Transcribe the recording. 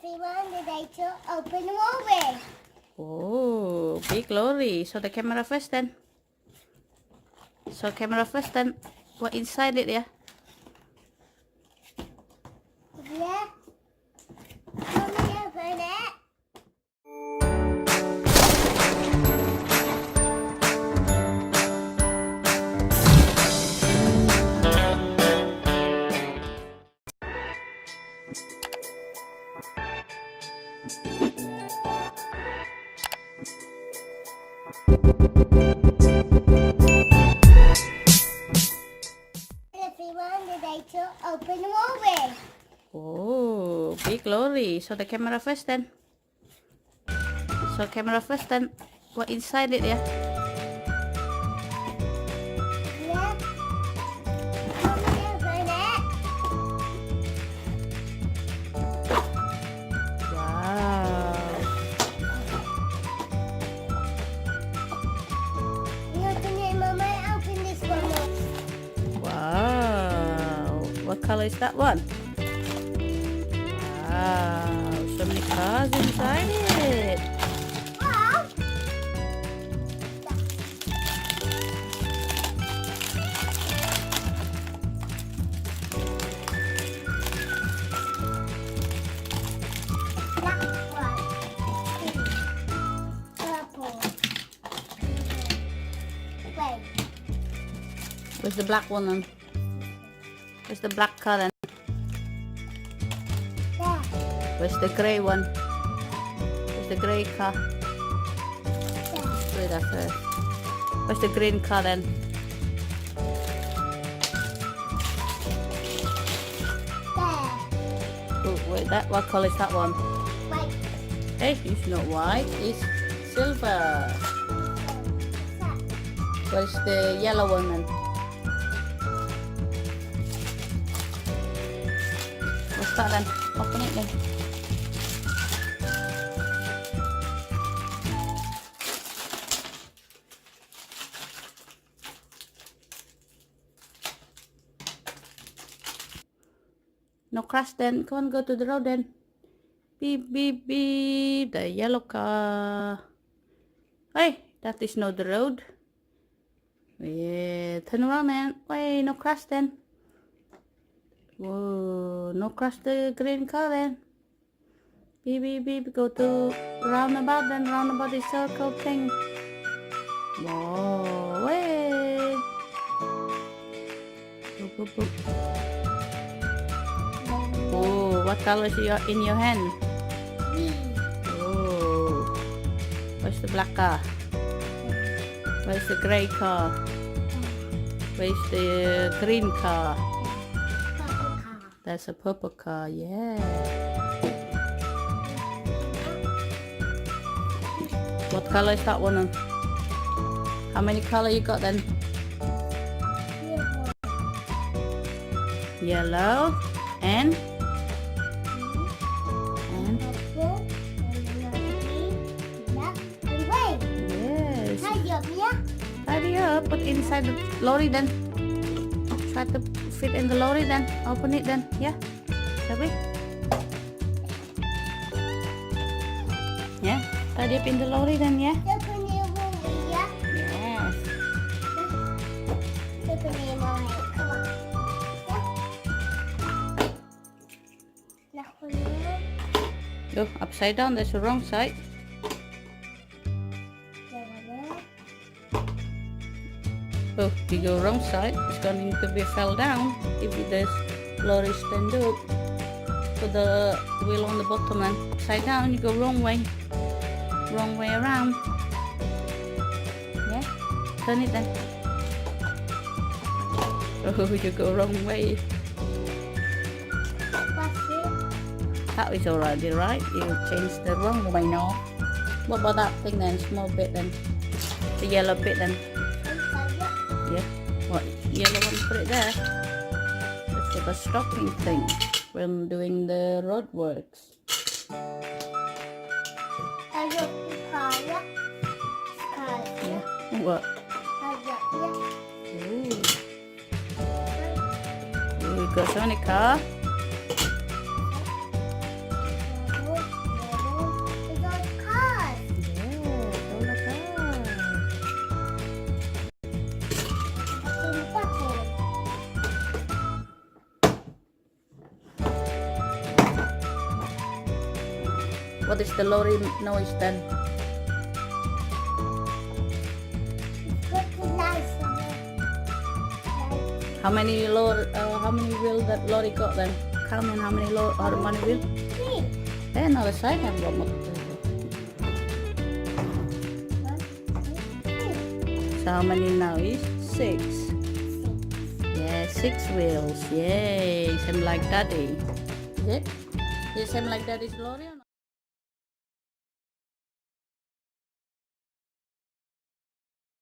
everyone, today to open the movie. Oh, big lorry. So the camera first then. So camera first then. What inside it, yeah? Yeah. Mommy, open it. Everyone, today to open the movie. Oh, big lorry. So the camera first then. So camera first then. What inside it, yeah? Yeah. Mommy, open it. Wow. You open it, Mommy. Open this one. Wow. What color is that one? Wow. So many cars inside it. Wow. Black one. Pink. Purple. Wait. Where's the black one then? Where's the black car then? There. Where's the grey one? Where's the grey car? There. Wait, that's first. Where's the green car then? There. Oh, wait, what color is that one? Wait. Hey, it's not white, it's silver. Where's the yellow one then? What's that then? Open it then. No crash then. Come on, go to the road then. Beep, beep, beep. The yellow car. Hey, that is not the road. Yeah, turn around then. Wait, no crash then. Whoa, no crash the green car then. Beep, beep, beep. Go to roundabout then. Roundabout is circle thing. Whoa, wait. Boop, boop, boop. Oh, what color is in your hand? Oh, where's the black car? Where's the grey car? Where's the green car? Purple car. That's a purple car, yeah. What color is that one? How many color you got then? Yellow and Purple. Black and white. yes. Tidy up, yeah? Tidy up. Put inside the lorry then. Try to fit in the lorry then. Open it then. Yeah. Shall we? Yeah. Tidy up in the lorry then. Yeah. Open your movie, yeah? Yes. Open your movie. Come on. Yeah? Lock it. Go upside down. That's the wrong side. Oh, you go wrong side. It's going to be fell down if the lorry stand up. Put the wheel on the bottom and upside down. You go wrong way around. Yeah, turn it then. Oh, you go wrong way. What's it? That is already right. You changed the wrong way now. What about that thing then? Small bit then. The yellow bit then. Yeah. What yellow one? Put it there. It's for the stopping thing when doing the road works. I look the car, yeah? Car. Yeah. What? Yeah. Ooh, we got so many car. Purple. What is the lorry noise then? It's got lights on it. How many wheels that lorry got then? Count in how many wheels? Three. And other side have one more. 1, 2, 3. So how many now is 6? Yeah, 6 wheels. Yay, same like daddy. Is it? Is it same like daddy's lorry or not?